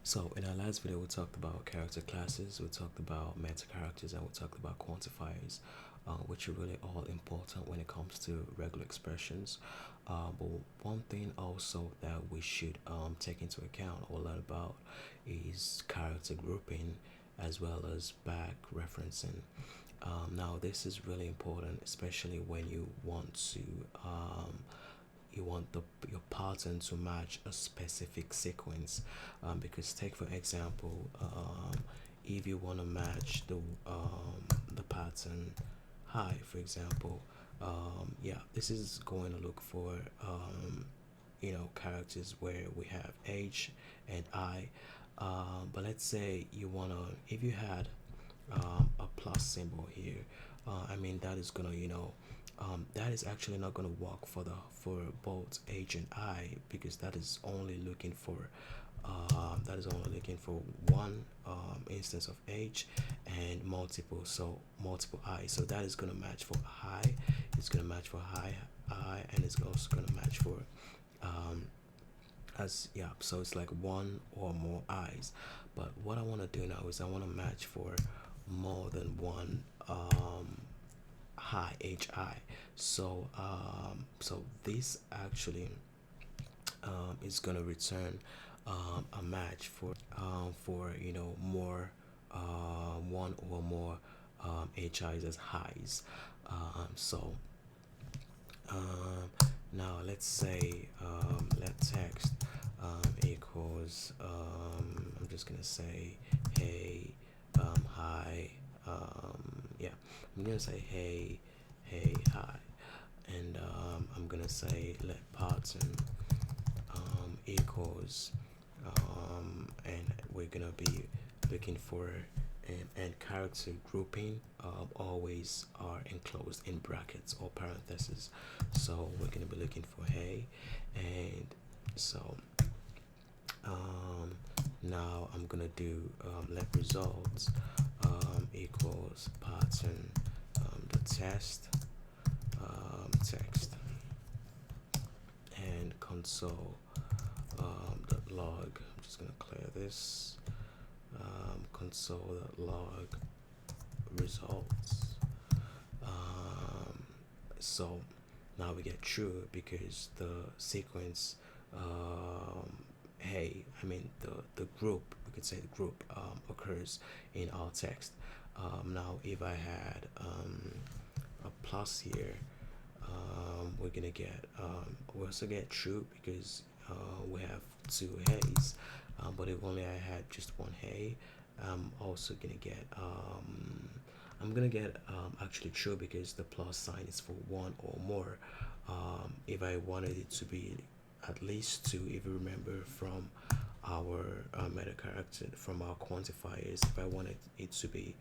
So in our last video, we talked about character classes, we talked about meta characters, and we talked about quantifiers, which are really all important when it comes to regular expressions. But one thing also that we should take into account or learn about is character grouping as well as back referencing. Now this is really important, especially when you want your pattern to match a specific sequence, because take for example, if you want to match the pattern high, for example, yeah, this is going to look for characters where we have H and I. But let's say you want to, if you had a plus symbol here, I mean that is gonna that is actually not going to work for both H and I, because that is only looking for one instance of H and multiple I. So that is going to match for high, it's going to match for high I, and it's also going to match for as yeah, so it's like one or more I's. But what I want to do now is I want to match for more than one high HI. So this actually is gonna return a match for more one or more HIs as highs. So um, now let's say let text equals I'm just gonna say hey hi yeah, I'm gonna say hey hi, and I'm gonna say let pattern equals and we're gonna be looking for and character grouping always are enclosed in brackets or parentheses. So we're gonna be looking for hey, and so now I'm gonna do let results equals pattern the text and console log. I'm just gonna clear this console.log results. So now we get true because the sequence hey, I mean the group, we could say the group occurs in our text. Now if I had a plus here, we're gonna get we also get true because we have two hays. But if only I had just one hay, I'm also gonna get actually true because the plus sign is for one or more. If I wanted it to be at least two, if you remember from our meta character, from our quantifiers, if I wanted it to be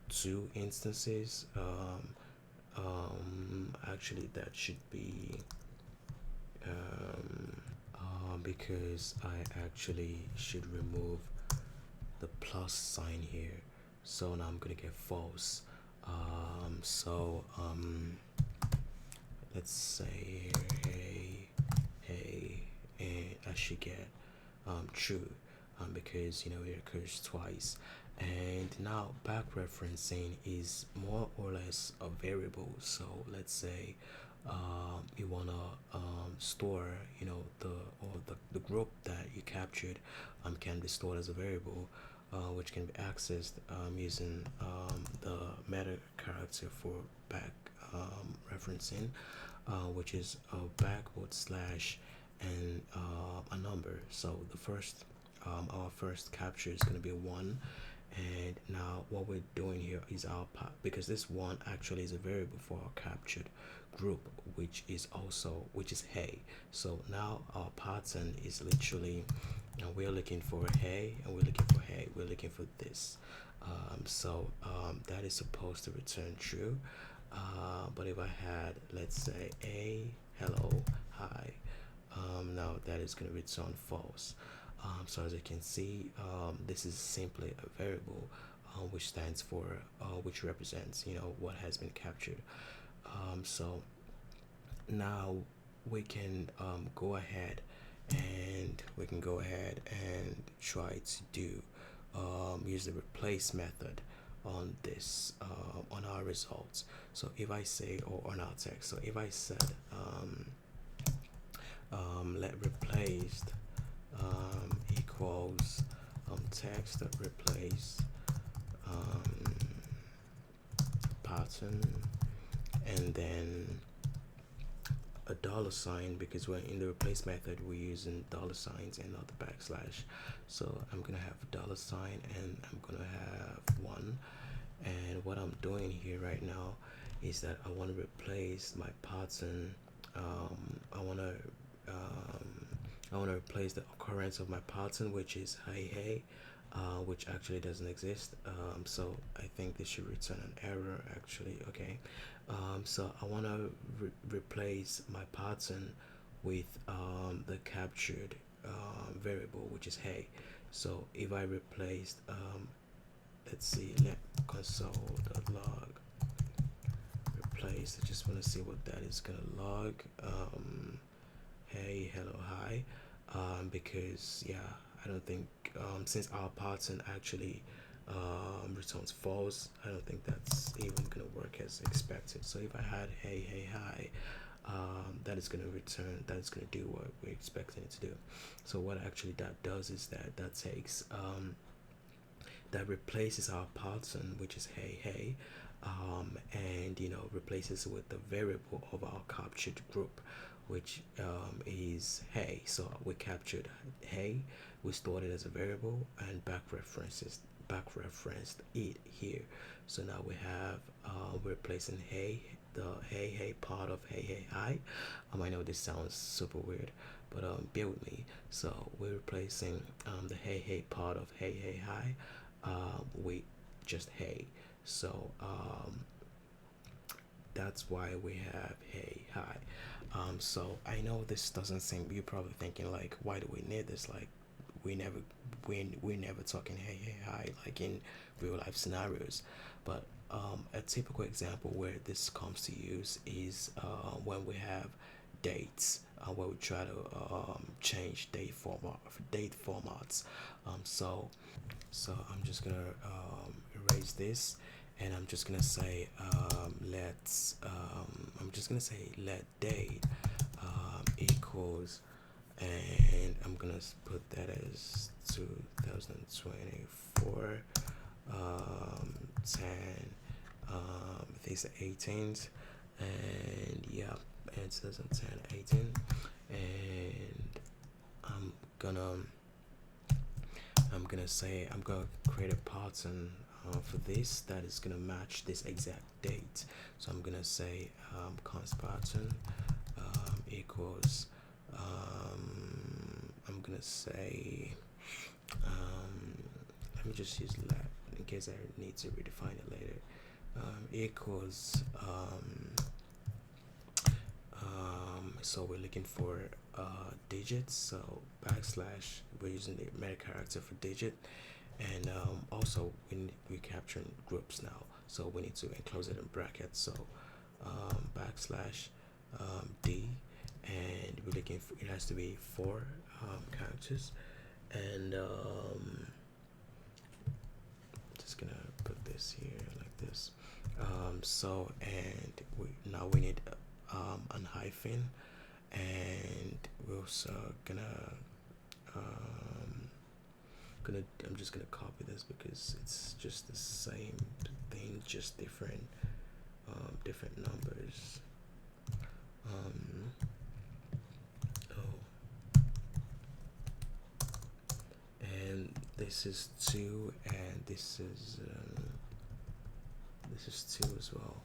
two instances, actually that should be because I actually should remove the plus sign here, so now I'm gonna get false. So let's say hey, and I should get true because it occurs twice. And now back referencing is more or less a variable. So let's say you wanna store the group that you captured can be stored as a variable, which can be accessed using the meta character for back referencing, which is a backward slash and a number. So the first our first capture is going to be one, and now what we're doing here is because this one actually is a variable for our captured group, which is hey. So now our pattern is literally we're looking for hey, and we're looking for hey, we're looking for this. That is supposed to return true. But if I had, let's say, a hello hi, now that is going to return false. So as you can see, this is simply a variable which stands for which represents what has been captured. So now we can go ahead and we can go ahead and try to do use the replace method on this on our results. So if I say, or on our text, so if I said let replaced equals text that replace pattern, and then a dollar sign, because we're in the replace method, we're using dollar signs and not the backslash. So I'm gonna have a dollar sign and I'm gonna have one. And what I'm doing here right now is that I want to replace my pattern. I want to replace the occurrence of my pattern, which is hey, which actually doesn't exist. So I think this should return an error actually. Okay. So I want to replace my pattern with the captured variable, which is hey. So if I replaced let's see, let console.log replace. I just want to see what that is gonna log. Hey, hello, hi. Because yeah, I don't think since our pattern actually returns false, I don't think that's even gonna work as expected. So if I had hey, hi, that is gonna return, that is gonna do what we're expecting it to do. So what actually that does is that takes that replaces our pattern, which is hey, and replaces it with the variable of our captured group, which is hey. So we captured hey, we stored it as a variable, and backreferenced it here. So now we have we're replacing hey, the hey part of hey hi. I know this sounds super weird, but bear with me. So we're replacing the hey part of hey hi with just hey. So that's why we have hey hi. So I know this doesn't seem, you're probably thinking like, why do we need this? Like we're never talking hey hi like in real life scenarios. But a typical example where this comes to use is when we have dates, where we try to change date formats. So I'm just gonna erase this, and I'm just gonna say let date equals, and I'm gonna put that as 2024 10 these are 18th, and yeah, and 2010 18, and I'm gonna say I'm gonna create a pattern for this that is gonna match this exact date. So I'm gonna say const pattern equals I'm gonna say let me just use that in case I need to redefine it later. Equals so we're looking for digits, so backslash, we're using the meta character for digit, and also we're capturing groups now, so we need to enclose it in brackets. So backslash d, and we're looking for, it has to be 4 characters, and just gonna put this here like this. So and now we need an hyphen, and we're also I'm just gonna copy this because it's just the same thing, just different numbers. And this is 2, and this is 2 as well.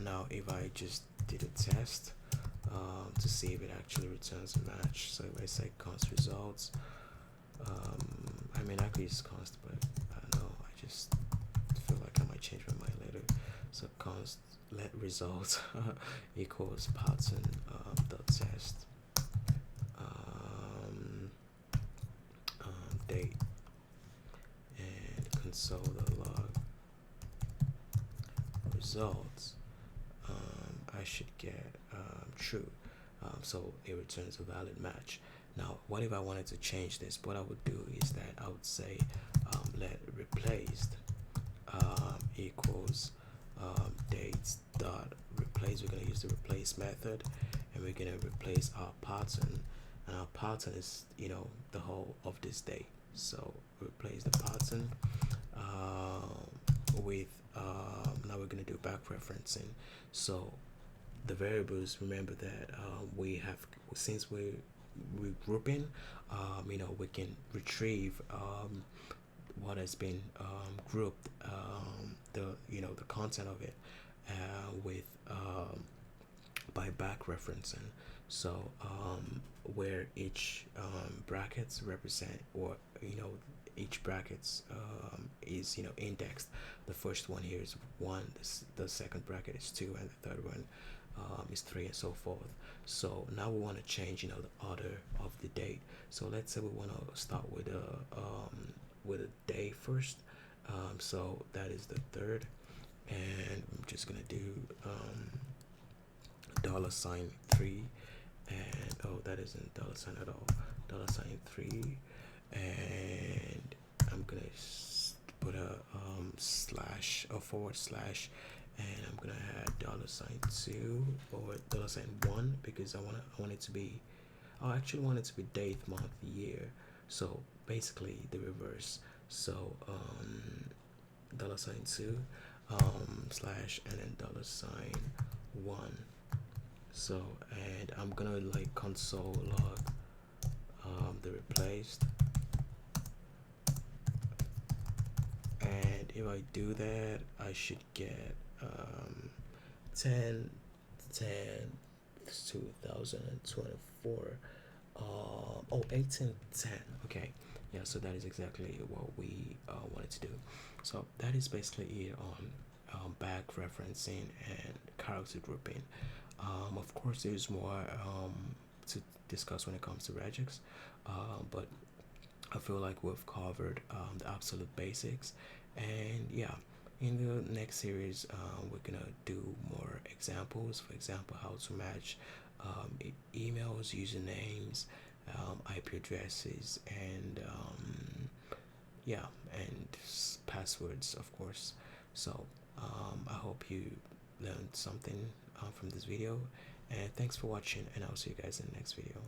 Now if I just did a test to see if it actually returns a match, so if I say const results, I mean I could use const, but I don't know, I just feel like I might change my mind later. So const let results equals pattern dot test date, and console.log results. I should get true. so it returns a valid match. Now, what if I wanted to change this? What I would do is that I would say let replaced equals dates dot replace. We're going to use the replace method, and we're going to replace our pattern, and our pattern is, you know, the whole of this date. So replace the pattern with now we're going to do back referencing. So the variables, remember that we have, since we're grouping, you know, we can retrieve what has been grouped, the, you know, the content of it with by back referencing. So where each brackets represent, or, you know, each brackets is, you know, indexed. The first one here is 1, the second bracket is 2, and the third one is 3, and so forth. So now we want to change, you know, the order of the date. So let's say we want to start with a day first. So that is the third, and I'm just gonna do $3, and oh, that isn't $sign at all, $3, and I'm gonna put a slash, a forward slash, and I'm gonna add $2 or $1, because I want it to be, I actually want it to be date, month, year. So basically the reverse. So $2 slash, and then $1. So, and I'm gonna like console log the replaced, and if I do that, I should get 10 2024, oh, 1810. Okay, yeah, so that is exactly what we wanted to do. So that is basically it on back referencing and character grouping. Of course there's more to discuss when it comes to regex, but I feel like we've covered the absolute basics, and yeah, in the next series we're gonna do more examples. For example, how to match emails, usernames, IP addresses, and yeah, and passwords, of course. So I hope you learned something from this video, and thanks for watching, and I'll see you guys in the next video.